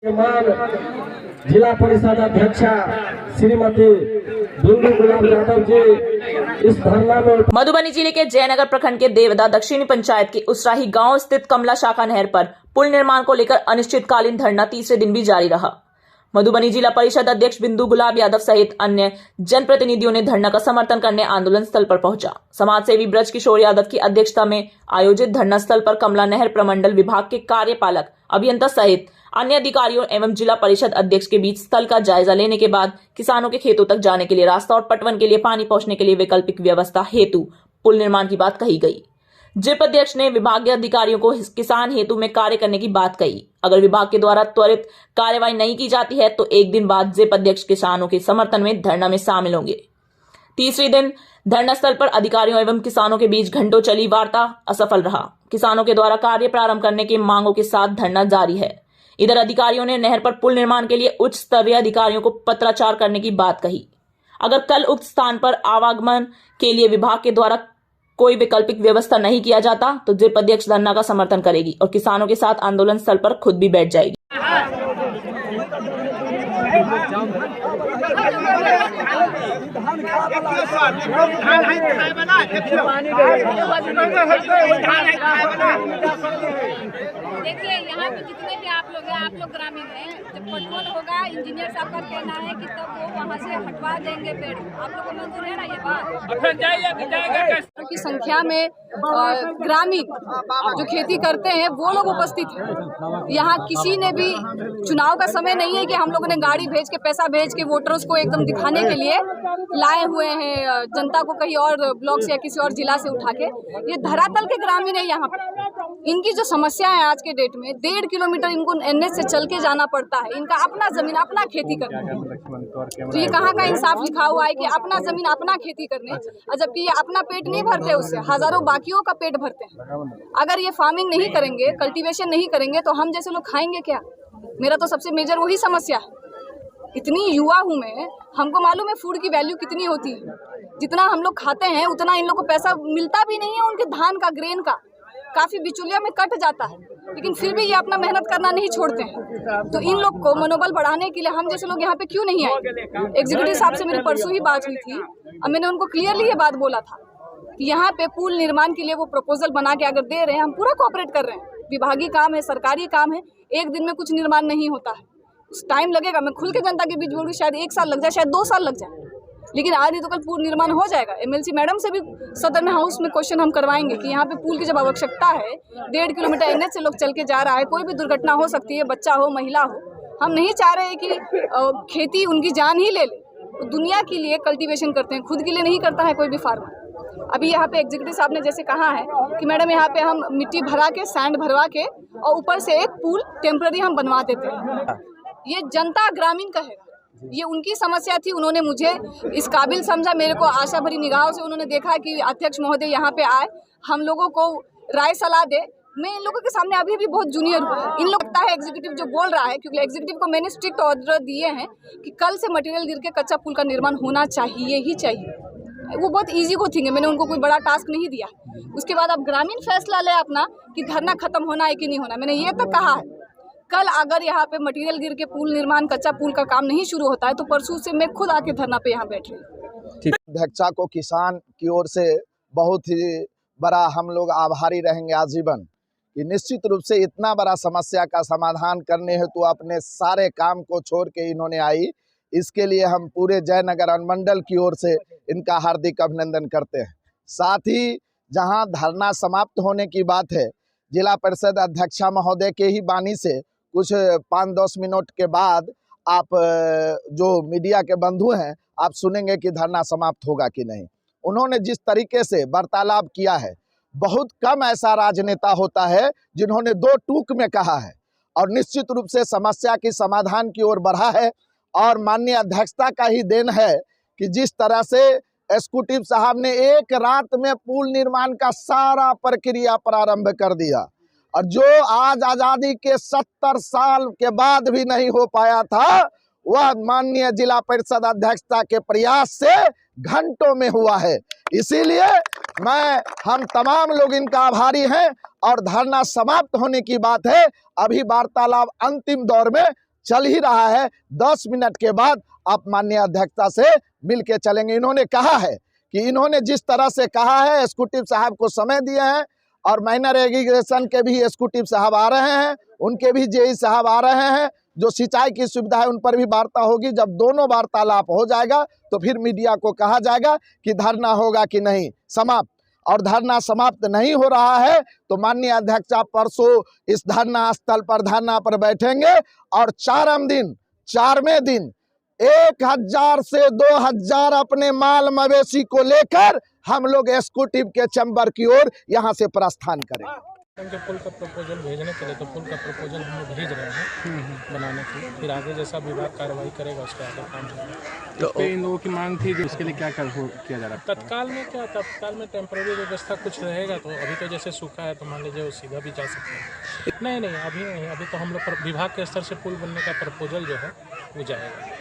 जिला परिषद अध्यक्षा श्रीमती बिंदु गुलाब यादव जी इस धरना में। मधुबनी जिले के जयनगर प्रखंड के देवदा दक्षिणी पंचायत के उसराही गांव स्थित कमला शाखा नहर पर पुल निर्माण को लेकर अनिश्चितकालीन धरना तीसरे दिन भी जारी रहा। मधुबनी जिला परिषद अध्यक्ष बिंदु गुलाब यादव सहित अन्य जनप्रतिनिधियों ने धरना का समर्थन करने आंदोलन स्थल पर पहुंचा। समाज सेवी ब्रज किशोर यादव की अध्यक्षता में आयोजित धरना स्थल पर कमला नहर प्रमंडल विभाग के कार्यपालक अभियंता सहित अन्य अधिकारियों एवं जिला परिषद अध्यक्ष के बीच स्थल का जायजा लेने के बाद किसानों के खेतों तक जाने के लिए रास्ता और पटवन के लिए पानी पहुंचने के लिए वैकल्पिक व्यवस्था हेतु पुल निर्माण की बात कही गई। जिप अध्यक्ष ने विभागीय अधिकारियों को किसान हेतु में कार्य करने की बात कही। अगर विभाग के द्वारा त्वरित कार्यवाही नहीं की जाती है तो एक दिन बाद जिप अध्यक्ष किसानों के समर्थन में धरना में शामिल होंगे। तीसरे दिन धरना स्थल पर अधिकारियों एवं किसानों के बीच घंटों चली वार्ता असफल रहा। किसानों के द्वारा कार्य प्रारंभ करने की मांगों के साथ धरना जारी है। इधर अधिकारियों ने नहर पर पुल निर्माण के लिए उच्च स्तरीय अधिकारियों को पत्राचार करने की बात कही। अगर कल उक्त स्थान पर आवागमन के लिए विभाग के द्वारा कोई वैकल्पिक व्यवस्था नहीं किया जाता तो जिप अध्यक्ष धरना का समर्थन करेगी और किसानों के साथ आंदोलन स्थल पर खुद भी बैठ जाएगी। देखिए यहाँ पे जितने भी आप लोग हैं, आप लोग ग्रामीण हैं, जब पटवन होगा इंजीनियर साहब का कहना है कि तब वो वहाँ से हटवा देंगे पेड़। आप लोगों को मंजूर है ना ये बात? की संख्या में ग्रामीण जो खेती करते हैं वो लोग उपस्थित हैं। यहाँ किसी ने भी चुनाव का समय नहीं है कि हम लोगों ने गाड़ी भेज के पैसा भेज के वोटर्स को एकदम दिखाने के लिए लाए हुए हैं जनता को कहीं और ब्लॉक से या किसी और जिला से उठा के। ये धरातल के ग्रामीण है। यहाँ पर इनकी जो समस्या है आज के डेट में 1.5 किलोमीटर इनको एनएच से चल के जाना पड़ता है। इनका अपना जमीन अपना खेती करने, तो ये कहाँ का इंसाफ लिखा हुआ है कि अपना जमीन अपना खेती करने, जबकि ये अपना पेट नहीं भरते, उससे हजारों बाकियों का पेट भरते हैं। अगर ये फार्मिंग नहीं करेंगे, कल्टीवेशन नहीं करेंगे तो हम जैसे लोग खाएंगे क्या? मेरा तो सबसे मेजर वही समस्या है। इतनी युवा हूँ मैं, हमको मालूम है फूड की वैल्यू कितनी होती है। जितना हम लोग खाते हैं उतना इन लोग को पैसा मिलता भी नहीं है। उनके धान का, ग्रेन का काफ़ी बिचौलिया में कट जाता है, लेकिन फिर भी ये अपना मेहनत करना नहीं छोड़ते हैं। तो इन लोग को मनोबल बढ़ाने के लिए हम जैसे लोग यहाँ पे क्यों नहीं आए? एग्जीक्यूटिव साहब से मेरी परसों ही बात हुई थी और मैंने उनको क्लियरली ये बात बोला था कि यहाँ पे पुल निर्माण के लिए वो प्रपोजल बना के अगर दे रहे हैं, हम पूरा कोऑपरेट कर रहे हैं। विभागीय काम है, सरकारी काम है, एक दिन में कुछ निर्माण नहीं होता है, उस टाइम लगेगा। मैं खुल के जनता के बीच बोलूँ, शायद 1 साल लग जाए, शायद 2 साल लग जाए, लेकिन आज नहीं तो कल पूर्ण निर्माण हो जाएगा। एमएलसी मैडम से भी सदन में हाउस में क्वेश्चन हम करवाएंगे कि यहाँ पे पुल की जब आवश्यकता है, 1.5 किलोमीटर एनएच से लोग चल के जा रहा है, कोई भी दुर्घटना हो सकती है, बच्चा हो, महिला हो। हम नहीं चाह रहे हैं कि खेती उनकी जान ही ले ले। दुनिया के लिए कल्टीवेशन करते हैं, खुद के लिए नहीं करता है कोई भी फार्मर। अभी यहाँ पे एग्जीक्यूटिव साहब ने जैसे कहा है कि मैडम यहाँ पे हम मिट्टी भरा के, सैंड भरवा के और ऊपर से एक पुल टेम्पररी हम बनवा देते हैं। ये जनता ग्रामीण का है, ये उनकी समस्या थी। उन्होंने मुझे इस काबिल समझा, मेरे को आशा भरी निगाहों से उन्होंने देखा कि अध्यक्ष महोदय यहाँ पे आए, हम लोगों को राय सलाह दे। मैं इन लोगों के सामने अभी भी बहुत जूनियर हूँ। इन लोग लगता है एग्जीक्यूटिव जो बोल रहा है, क्योंकि एग्जीक्यूटिव को मैंने स्ट्रिक्ट ऑर्डर दिए हैं कि कल से मटेरियल गिर के कच्चा पुल का निर्माण होना चाहिए ही चाहिए। वो बहुत ईजी को थिंग है, मैंने उनको कोई बड़ा टास्क नहीं दिया। उसके बाद अब ग्रामीण फैसला ले अपना कि धरना खत्म होना है कि नहीं होना। मैंने ये तक कहा है कल अगर यहाँ पे मटेरियल गिर के पुल निर्माण, कच्चा पुल का काम नहीं शुरू होता है तो परसों से मैं खुद आके धरना पे यहाँ बैठ रही। अध्यक्षा को किसान की ओर से बहुत ही बड़ा हम लोग आभारी रहेंगे आजीवन कि निश्चित रूप से इतना बड़ा समस्या का समाधान करने हेतु अपने सारे काम को छोड़ के इन्होंने आई। इसके लिए हम पूरे जयनगर अनुमंडल की ओर से इनका हार्दिक अभिनंदन करते हैं। साथ ही जहाँ धरना समाप्त होने की बात है, जिला परिषद अध्यक्षा महोदय के ही वाणी से कुछ 5-10 मिनट के बाद आप जो मीडिया के बंधु हैं, आप सुनेंगे कि धरना समाप्त होगा कि नहीं। उन्होंने जिस तरीके से वार्तालाप किया है, बहुत कम ऐसा राजनेता होता है जिन्होंने 2 टूक में कहा है और निश्चित रूप से समस्या की समाधान की ओर बढ़ा है। और माननीय अध्यक्षता का ही देन है कि जिस तरह से एग्जीक्यूटिव साहब ने एक रात में पुल निर्माण का सारा प्रक्रिया प्रारंभ कर दिया और जो आज आज़ादी के 70 साल के बाद भी नहीं हो पाया था, वह माननीय जिला परिषद अध्यक्षता के प्रयास से घंटों में हुआ है। इसीलिए हम तमाम लोग इनका आभारी हैं और धरना समाप्त होने की बात है। अभी वार्तालाप अंतिम दौर में चल ही रहा है, 10 मिनट के बाद आप माननीय अध्यक्षता से मिल के चलेंगे। इन्होंने कहा है कि इन्होंने जिस तरह से कहा है, एग्जीक्यूटिव साहब को समय दिए हैं और माइनर एग्रीगेशन के भी एग्जीक्यूटिव साहब आ रहे हैं, उनके भी जेई साहब आ रहे हैं, जो सिंचाई की सुविधा है उन पर भी वार्ता होगी। जब दोनों वार्तालाप हो जाएगा तो फिर मीडिया को कहा जाएगा कि धरना होगा कि नहीं समाप्त। और धरना समाप्त नहीं हो रहा है तो माननीय अध्यक्षा परसों इस धरना स्थल पर धरना पर बैठेंगे और 4वें दिन 1000 से 2000 अपने माल मवेशी को लेकर हम लोग एग्जीक्यूटिव के चैम्बर की ओर यहाँ से प्रस्थान करेंगे। के पुल का प्रपोजल भेजने के लिए, तो पुल का प्रपोजल हम लोग भेज रहे हैं बनाने के लिए, फिर आगे जैसा विभाग कार्रवाई करेगा उसके आगे काम होगा। तो इन लोगों की मांग थी, उसके लिए क्या किया जा रहा है? तत्काल में टेम्पररी व्यवस्था कुछ रहेगा। तो अभी तो जैसे सूखा है तो मान लीजिए वो सीधा भी जा सकते हैं। नहीं, अभी नहीं, अभी तो हम लोग विभाग के स्तर से पुल बनने का प्रपोजल जो है वो जाएगा।